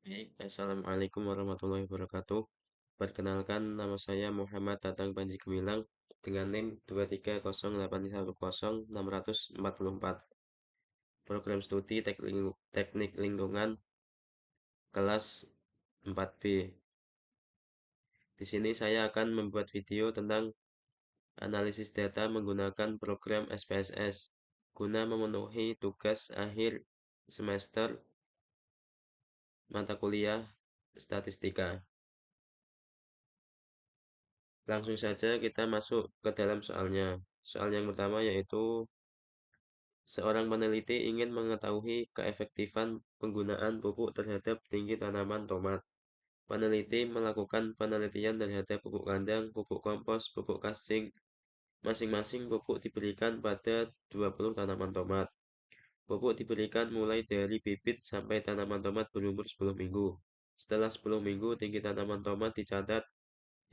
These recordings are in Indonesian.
Baik, Assalamualaikum warahmatullahi wabarakatuh. Perkenalkan, nama saya Muhammad Tatang Panji Gemilang dengan NIM 230810644. Program studi Teknik Lingkungan kelas 4B. Di sini saya akan membuat video tentang analisis data menggunakan program SPSS guna memenuhi tugas akhir semester mata kuliah statistika. Langsung saja kita masuk ke dalam soalnya. Soal yang pertama yaitu seorang peneliti ingin mengetahui keefektifan penggunaan pupuk terhadap tinggi tanaman tomat. Peneliti melakukan penelitian terhadap pupuk kandang, pupuk kompos, pupuk kasting. Masing-masing pupuk diberikan pada 20 tanaman tomat. Pupuk diberikan mulai dari bibit sampai tanaman tomat berumur 10 minggu. Setelah 10 minggu, tinggi tanaman tomat dicatat.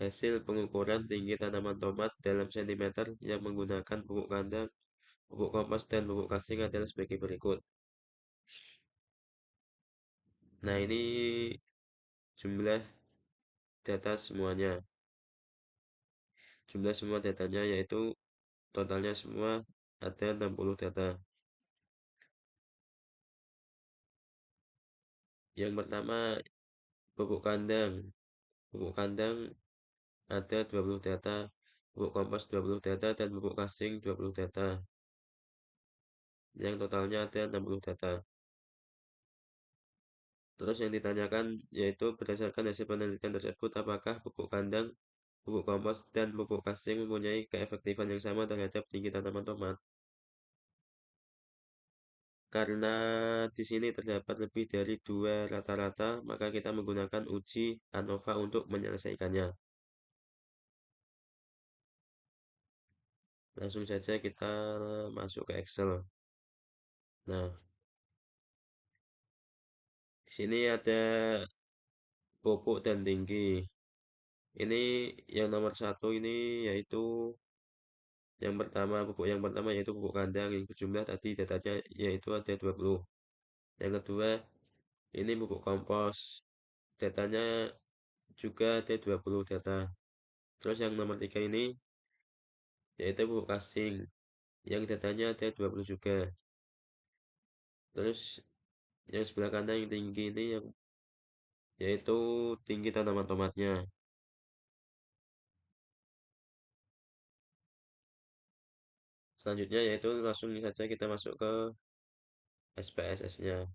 Hasil pengukuran tinggi tanaman tomat dalam sentimeter yang menggunakan pupuk kandang, pupuk kompos, dan pupuk kasting adalah sebagai berikut. Nah, ini jumlah data semuanya. Jumlah semua datanya yaitu totalnya semua ada 60 data. Yang pertama, pupuk kandang. Pupuk kandang ada 20 data, pupuk kompos 20 data, dan pupuk kasting 20 data. Yang totalnya ada 60 data. Terus yang ditanyakan yaitu berdasarkan hasil penelitian tersebut, apakah pupuk kandang, pupuk kompos, dan pupuk kasting mempunyai keefektifan yang sama terhadap tinggi tanaman tomat? Karena di sini terdapat lebih dari dua rata-rata, maka kita menggunakan uji ANOVA untuk menyelesaikannya. Langsung saja kita masuk ke Excel. Nah, di sini ada pupuk dan tinggi. Ini yang nomor satu ini yaitu pupuk yang pertama yaitu pupuk kandang yang berjumlah tadi datanya yaitu ada 20. Yang kedua, ini pupuk kompos. Datanya juga ada 20 data. Terus yang nomor tiga ini yaitu pupuk kasting. Yang datanya ada 20 juga. Terus yang sebelah kanan yang tinggi ini yaitu tinggi tanaman tomatnya. Selanjutnya yaitu langsung saja kita masuk ke SPSS-nya.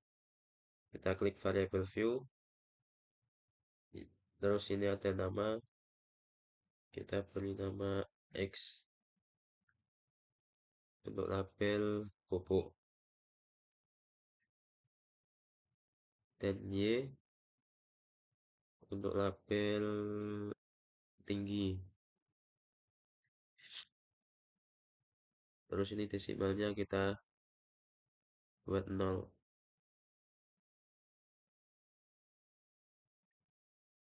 Kita klik variable view. Terus ini ada nama, kita beri nama X untuk label pupuk dan Y untuk label tinggi. Terus ini desimalnya kita buat 0.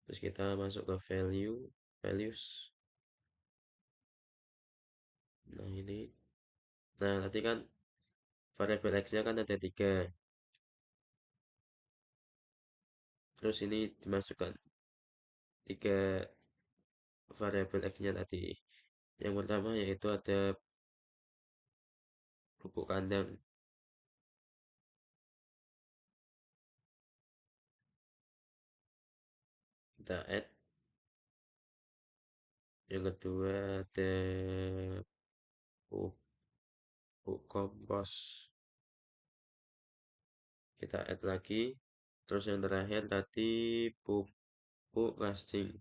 Terus kita masuk ke values. Nah ini, nah tadi kan variabel X-nya kan ada 3. Terus ini dimasukkan 3 variabel X-nya tadi. Yang pertama yaitu ada pupuk kandang. Kita add. Yang kedua ada pupuk kompos. Kita add lagi. Terus yang terakhir tadi pupuk casting.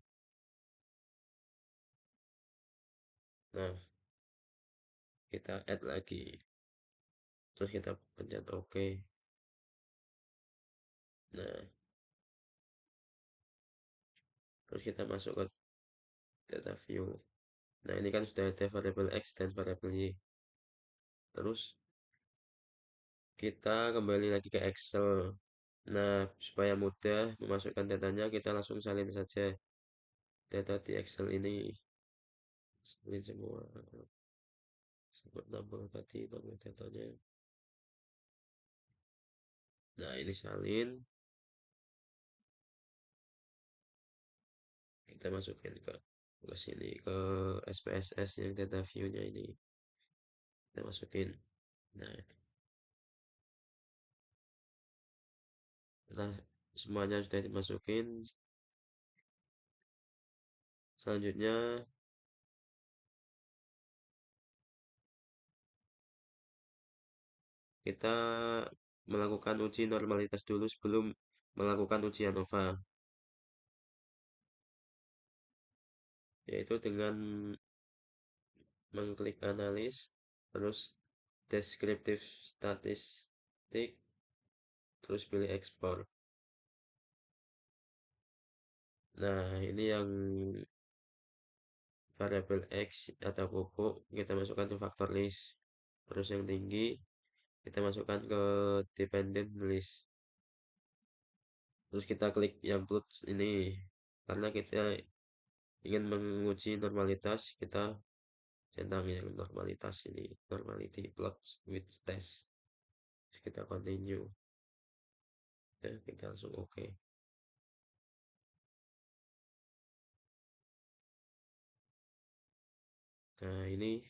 Nah, kita add lagi. Terus kita pencet OK. Nah, terus kita masuk ke data view. Nah, ini kan sudah ada variabel X dan variabel Y. Terus kita kembali lagi ke Excel. Nah, supaya mudah memasukkan datanya, kita langsung salin saja data di Excel ini. Salin semua. Sebut nomor tadi, nomor datanya. Nah, ini salin. kita masukin ke sini ke SPSS yang data view-nya ini kita masukin. Nah, setelah semuanya sudah dimasukin, selanjutnya kita melakukan uji normalitas dulu sebelum melakukan uji ANOVA, yaitu dengan mengklik analis, terus deskriptif statistik, terus pilih ekspor. Nah, ini yang variabel X atau pupuk kita masukkan ke faktor list. Terus yang tinggi kita masukkan ke dependent list. Terus kita klik yang plus ini karena kita ingin menguji normalitas, kita centang yang normalitas ini, normality plots with test. Terus kita continue. Ya, kita langsung oke. Nah, ini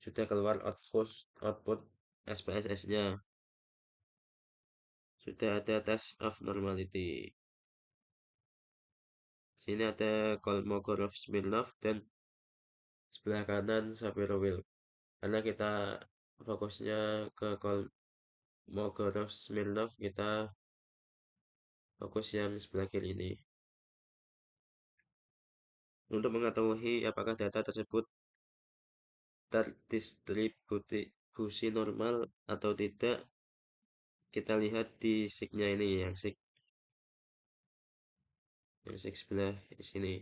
sudah keluar output SPSS-nya. Sudah ada test of normality. Sini ada Kolmogorov Smirnov dan sebelah kanan Sapirowil. Karena kita fokusnya ke Kolmogorov Smirnov, kita fokus yang sebelah kiri ini. Untuk mengetahui apakah data tersebut terdistribusi normal atau tidak, kita lihat di signya ini, yang sig sebelah di sini.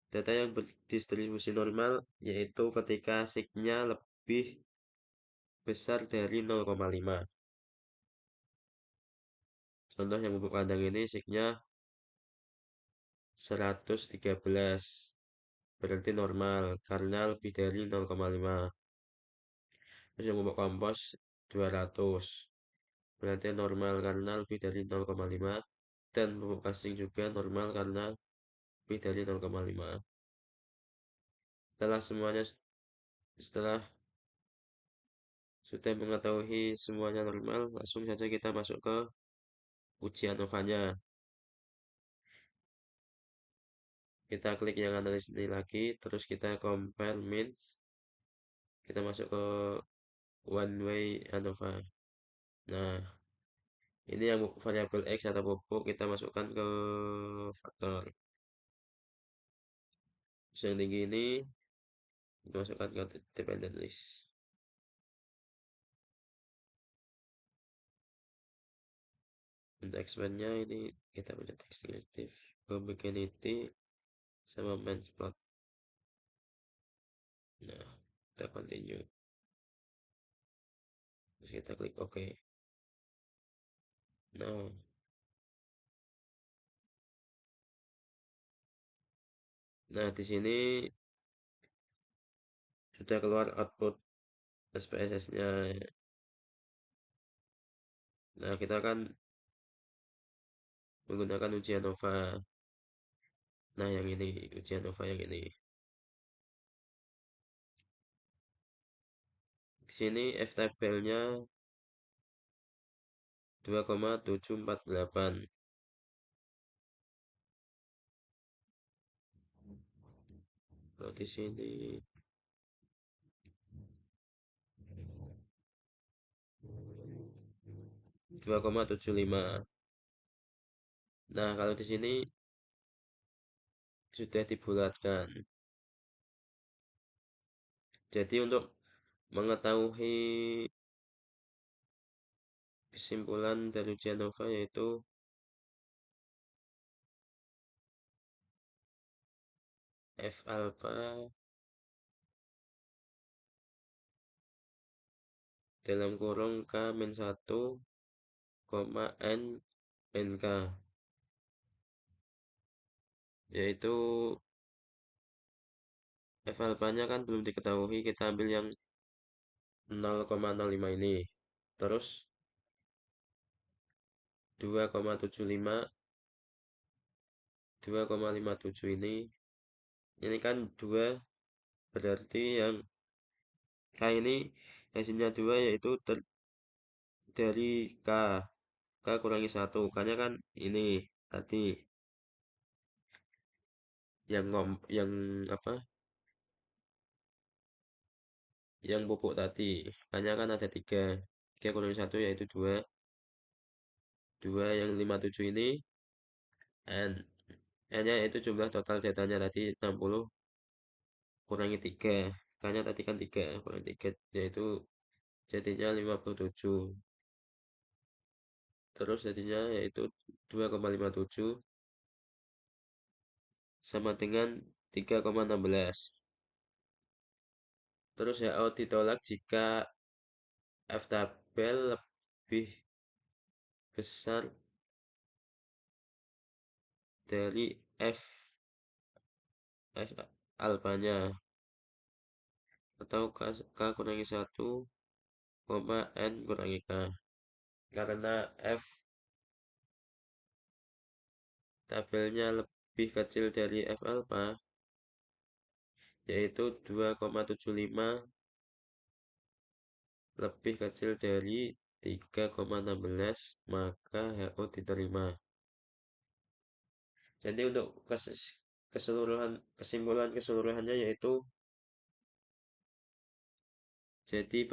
Data yang berdistribusi normal yaitu ketika signya lebih besar dari 0,5. Contoh yang bubuk kandang ini signya 113, berarti normal karena lebih dari 0,5. Terus yang bubuk kompos 200, berarti normal karena lebih dari 0,5. Dan pupuk casing juga normal karena lebih dari 0,5. Setelah sudah mengetahui semuanya normal, langsung saja kita masuk ke ujian ANOVA-nya. Kita klik yang analis ini lagi, terus kita compare means, kita masuk ke one way ANOVA. Nah, ini yang variabel X atau pupuk kita masukkan ke faktor. Terus yang tinggi ini kita masukkan ke dependent list. Untuk expand-nya ini kita punya deskriptif, homogeneity, sama mains plot. Nah, kita continue. Terus kita klik OK. Nah, di sini sudah keluar output SPSS-nya. Nah, kita akan menggunakan ujian ANOVA. Nah, yang ini, ujian ANOVA yang ini. Di sini F-tabelnya 2,748. Kalau di sini 2,75. Nah, kalau di sini sudah dibulatkan. Jadi untuk mengetahui kesimpulan dari ujian ANOVA yaitu F alpha dalam kurung K min 1, N NK, yaitu F alpha-nya kan belum diketahui, kita ambil yang 0,05 ini. Terus 2,75 2,57 ini kan 2 berarti yang K ini hasilnya 2 yaitu dari K kurangi 1 K-nya kan ini tadi yang apa yang pupuk tadi K-nya kan ada 3 3 kurangi 1 yaitu 2 2 yang 57 ini N N-nya itu jumlah total datanya tadi 60 kurangi 3 K-nya tadi kan 3 kurangi 3 yaitu jadinya 57 terus jadinya yaitu 2,57 sama dengan 3,16 terus HO ditolak jika F tabel lebih besar dari F albanya atau K kurangi 1 N kurangi K karena F tabelnya lebih kecil dari F alpha yaitu 2,75 lebih kecil dari 3,16 maka HO diterima. Jadi untuk kesimpulan keseluruhannya yaitu jadi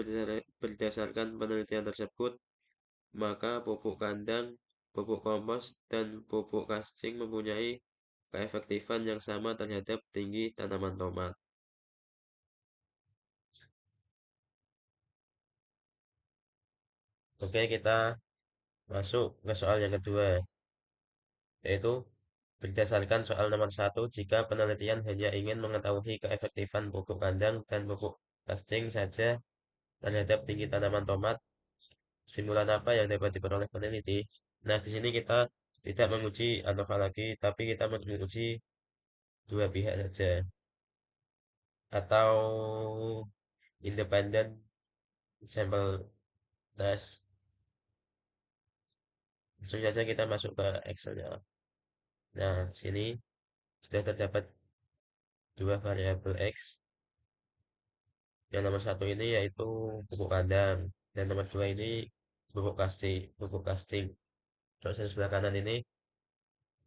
berdasarkan penelitian tersebut maka pupuk kandang, pupuk kompos, dan pupuk kascing mempunyai keefektifan yang sama terhadap tinggi tanaman tomat. Oke, kita masuk ke soal yang kedua, yaitu berdasarkan soal nomor 1, jika penelitian hanya ingin mengetahui keefektifan pupuk kandang dan pupuk kascing saja terhadap tinggi tanaman tomat, kesimpulan apa yang dapat diperoleh peneliti? Nah, di sini kita tidak menguji ANOVA lagi, tapi kita menguji dua pihak saja atau independent sample test. Langsung saja kita masuk ke Excel-nya. Nah, sini sudah terdapat dua variabel X. Yang nomor satu ini yaitu pupuk kandang dan nomor dua ini pupuk casting. Terus yang sebelah kanan ini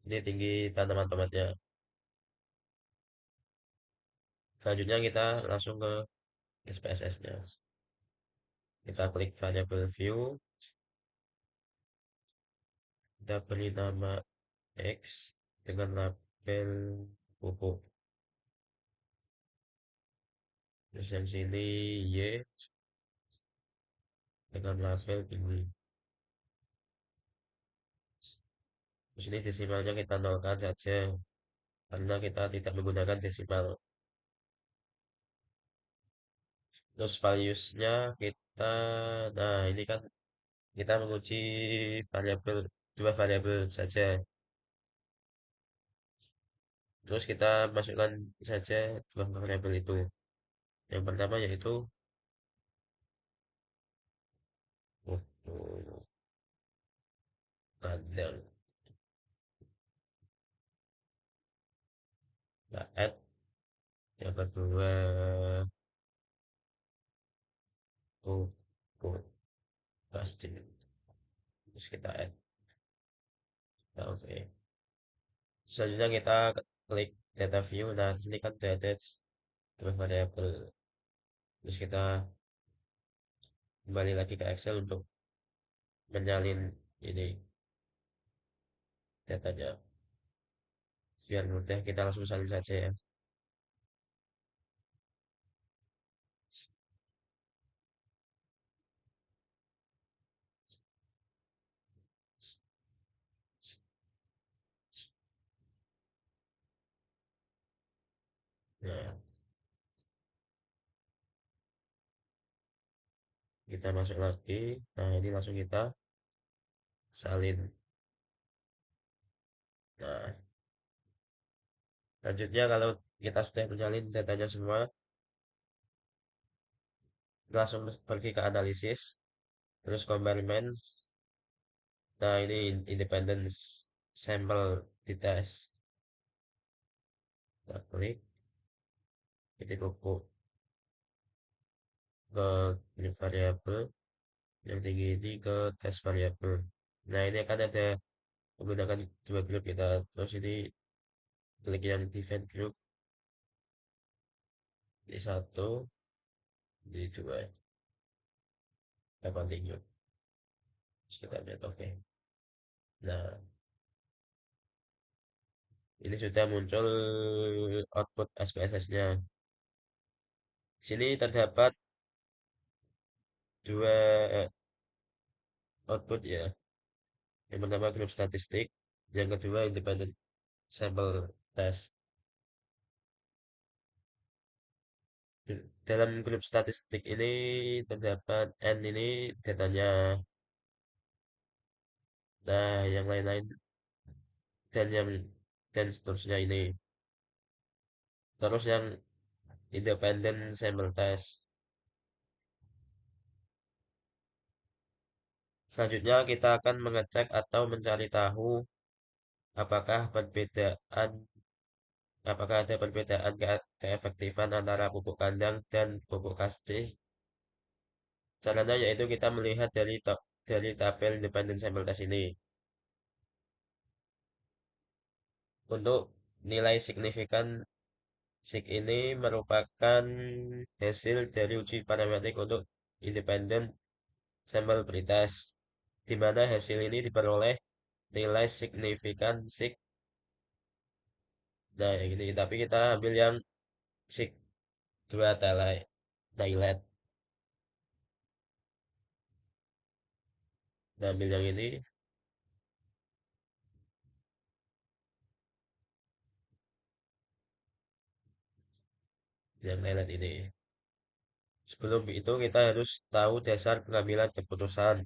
tinggi tanaman tomatnya. Selanjutnya kita langsung ke SPSS-nya. Kita klik variable view, kita beri nama X dengan label pupuk. Terus yang sini Y dengan label ini. Terus ini desimalnya kita nolkan saja karena kita tidak menggunakan desimal. Terus values-nya kita, nah ini kan kita menguji variabel dua variabel saja. Terus kita masukkan saja dua variabel itu. Yang pertama yaitu pupuk kandang. Nah, add yang kedua pupuk plastik. Terus kita add. Nah, oke. Selanjutnya kita klik data view. Nah, di sini kan sudah ada dua variabel. Terus kita kembali lagi ke Excel untuk menyalin ini datanya. Biar mudah kita langsung salin saja ya. Nah, kita masuk lagi. Nah, ini langsung kita salin. Nah, selanjutnya kalau kita sudah menyalin datanya semua, langsung pergi ke analisis, terus comparisons. Nah, ini independence sample di tes. Kita klik titik pupuk ke new variabel yang tinggi ini ke test variabel. Nah, ini akan ada menggunakan dua grup kita. Terus ini klik yang define group di satu, di dua, kita continue. Terus kita lihat oke. Nah, ini sudah muncul output SPSS-nya. Sini terdapat dua output ya. Yang pertama grup statistik, yang kedua independent sample test. Dalam grup statistik ini terdapat N ini datanya. Nah, yang lain-lain dan yang dan seterusnya ini. Terus yang independent sample test. Selanjutnya kita akan mengecek atau mencari tahu apakah perbedaan apakah ada perbedaan keefektifan antara pupuk kandang dan pupuk kastis. Caranya yaitu kita melihat dari tabel independent sample test ini. Untuk nilai signifikan sig ini merupakan hasil dari uji parametrik untuk independent sample pretest, di mana hasil ini diperoleh nilai signifikan sig. Nah, yang ini tapi kita ambil yang sig 2 Thailand. Nah, ambil yang ini, yang Thailand ini. Sebelum itu kita harus tahu dasar pengambilan keputusan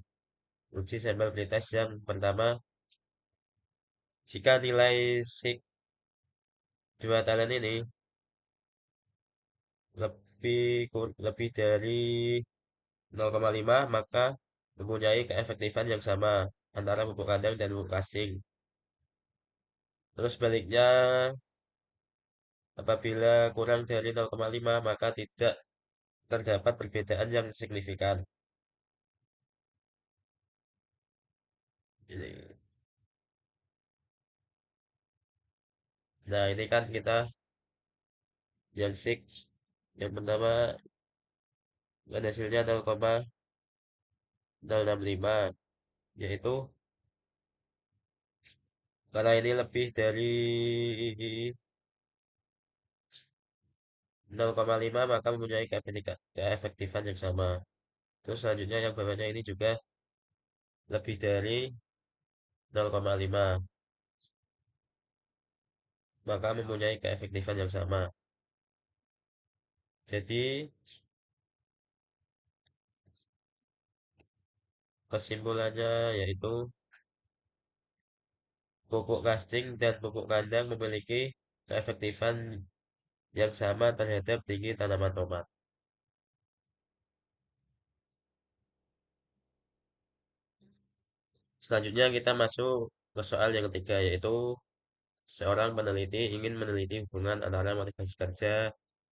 uji sampel pretest yang pertama. Jika nilai sig 2 Thailand ini lebih dari 0,5 maka mempunyai keefektifan yang sama antara pupuk kandang dan pupuk casing. Terus sebaliknya, apabila kurang dari 0,5 maka tidak terdapat perbedaan yang signifikan. Ini. Nah, ini kan kita yang sig yang pertama kan hasilnya 0,065, yaitu karena ini lebih dari 0,5 maka mempunyai keefektifan yang sama. Terus selanjutnya yang bawahnya ini juga lebih dari 0,5 maka mempunyai keefektifan yang sama. Jadi kesimpulannya yaitu pupuk casting dan pupuk kandang memiliki keefektifan yang sama terhadap tinggi tanaman tomat. Selanjutnya kita masuk ke soal yang ketiga, yaitu seorang peneliti ingin meneliti hubungan antara motivasi kerja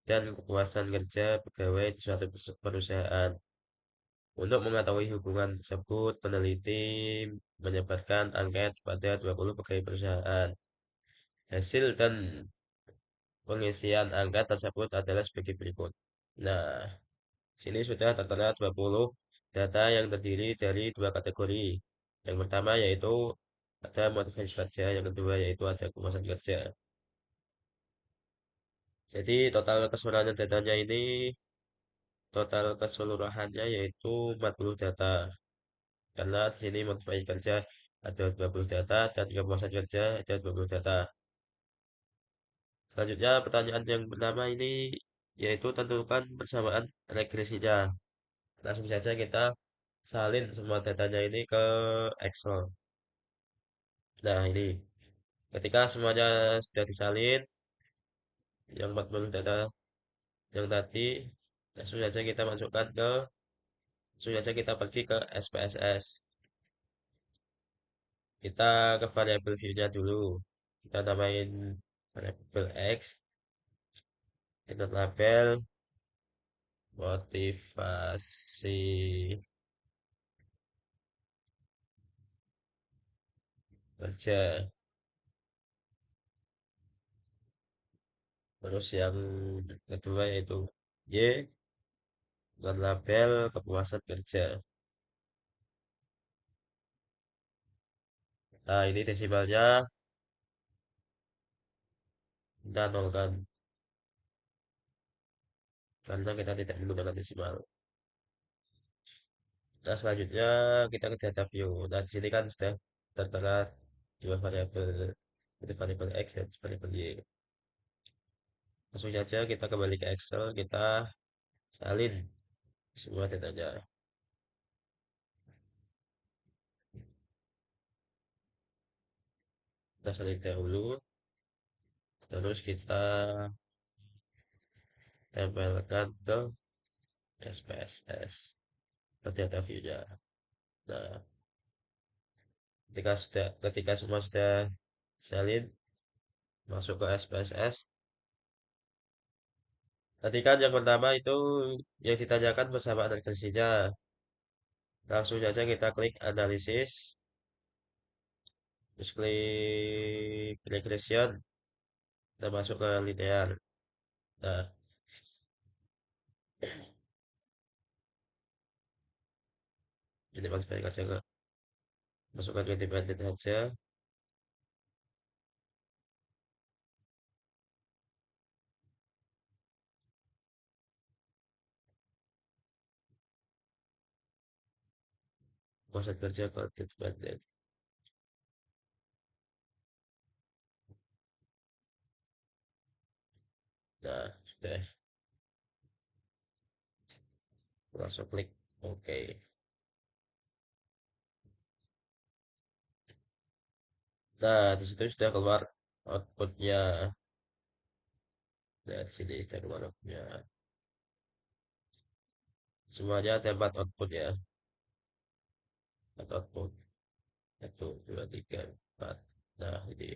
dan kepuasan kerja pegawai di suatu perusahaan. Untuk mengetahui hubungan tersebut, peneliti menyebarkan angket pada 20 pegawai perusahaan. Hasil dan pengisian angka tersebut adalah sebagai berikut. Nah, sini sudah tertera 20 data yang terdiri dari dua kategori. Yang pertama yaitu ada motivasi kerja, yang kedua yaitu ada kepuasan kerja. Jadi total keseluruhannya yaitu 40 data. Karena di sini motivasi kerja ada 20 data dan kepuasan kerja ada 20 data. Selanjutnya pertanyaan yang pertama ini yaitu tentukan persamaan regresinya. Langsung saja kita salin semua datanya ini ke Excel. Nah, ini ketika semuanya sudah disalin, yang 40 data yang tadi, langsung saja kita pergi ke SPSS. Kita ke variable view-nya dulu. Kita namain variable X. dengan label motivasi kerja. Terus yang kedua yaitu Y dengan label kepuasan kerja. Nah, ini desimalnya kita nolkan karena kita tidak menggunakan desimal. Nah, selanjutnya kita ke data view. Nah, di sini kan sudah tertera dua variabel, itu variabel X dan variabel Y. Langsung saja kita kembali ke Excel, kita salin semua datanya. Kita salin dahulu, terus kita tempelkan ke SPSS, ke data view-nya. Nah, ketika semua sudah salin, masuk ke SPSS. Tadi kan yang pertama itu yang ditanyakan persamaan regresinya. Langsung saja kita klik analisis, terus klik regression, dan masuk ke linear. Nah, jadi balik aja ke masukkan ke independen saja, proses kerja ke independen. Nah, sudah langsung klik OK. Nah, di situ sudah keluar outputnya. Nah, di sini sudah keluar outputnya. Semuanya ada 4 output ya. 4 output. 1, 2, 3, 4. Nah, ini.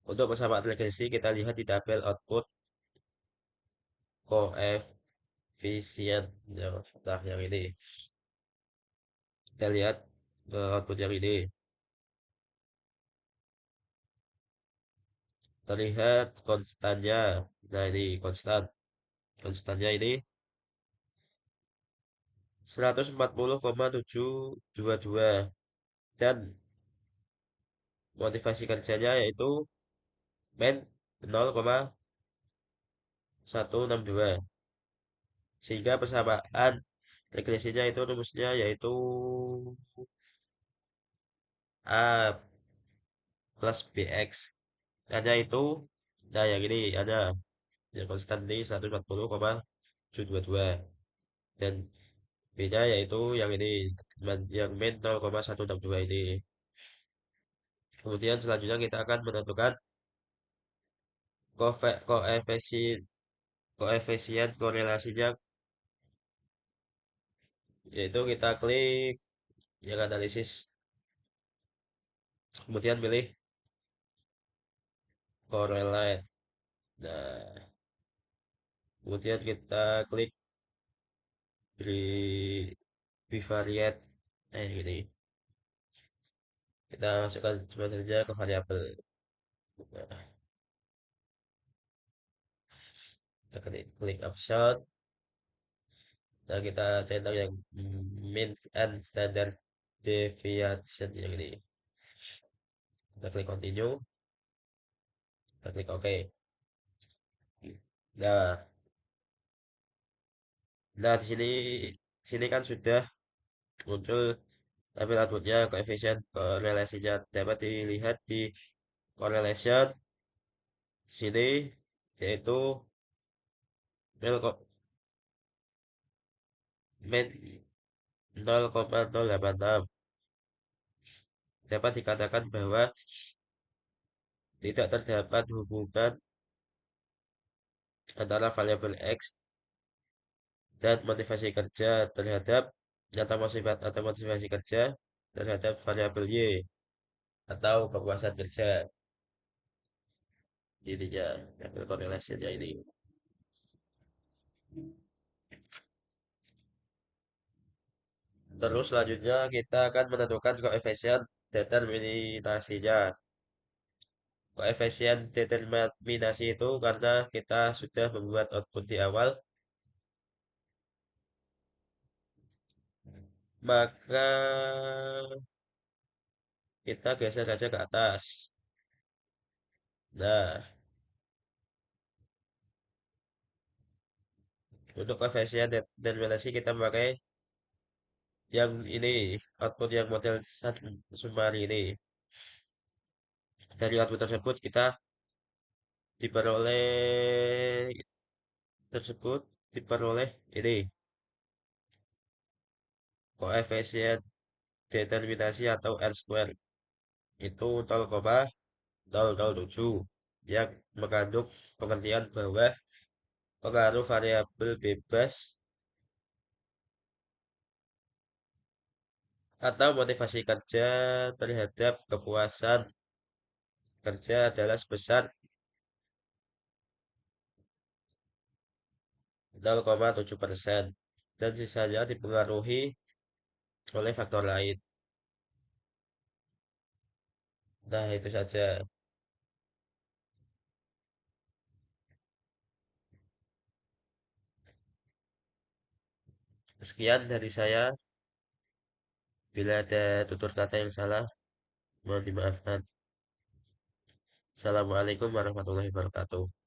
Untuk persamaan regresi kita lihat di tabel output koefisien. Nah, yang ini. Kita lihat output yang ini. Terlihat konstannya. Nah, ini konstan. Konstannya ini 140,722 dan motivasi kerjanya yaitu men 0,162, sehingga persamaan regresinya itu rumusnya yaitu A plus BX. Hanya itu. Nah, yang ini ada yang konstan ini 140,722 dan B-nya yaitu yang ini, yang min 0,162 ini. Kemudian selanjutnya kita akan menentukan koefisien koefisien korelasinya, yaitu kita klik yang analisis, kemudian pilih correlate. Nah, kemudian kita klik bivariate. Nah, gini. Kita masukkan sebenarnya ke variabel. Nah, kita klik option. Nah, kita centang yang mean and standard deviation yang ini. Kita klik continue. Kita klik OK. Nah, nah di sini kan sudah muncul tabel outputnya, koefisien korelasinya dapat dilihat di correlation sini, yaitu nol min 0,086. Dapat dikatakan bahwa tidak terdapat hubungan antara variabel X dan motivasi kerja terhadap atau motivasi kerja terhadap variabel Y atau kepuasan kerja. ininya, ambil correlation-nya ini. Terus selanjutnya kita akan menentukan koefisien determinasinya. Koefisien determinasi itu karena kita sudah membuat output di awal, maka kita geser saja ke atas. Nah, untuk koefisien determinasi kita pakai yang ini, output yang model summary ini. Dari output tersebut kita diperoleh tersebut diperoleh ini koefisien determinasi atau R square itu 0,007 yang mengandung pengertian bahwa pengaruh variabel bebas atau motivasi kerja terhadap kepuasan kerja adalah sebesar 0,7% dan sisanya dipengaruhi oleh faktor lain. Nah, itu saja. Sekian dari saya. Bila ada tutur kata yang salah, mohon dimaafkan. Assalamualaikum warahmatullahi wabarakatuh.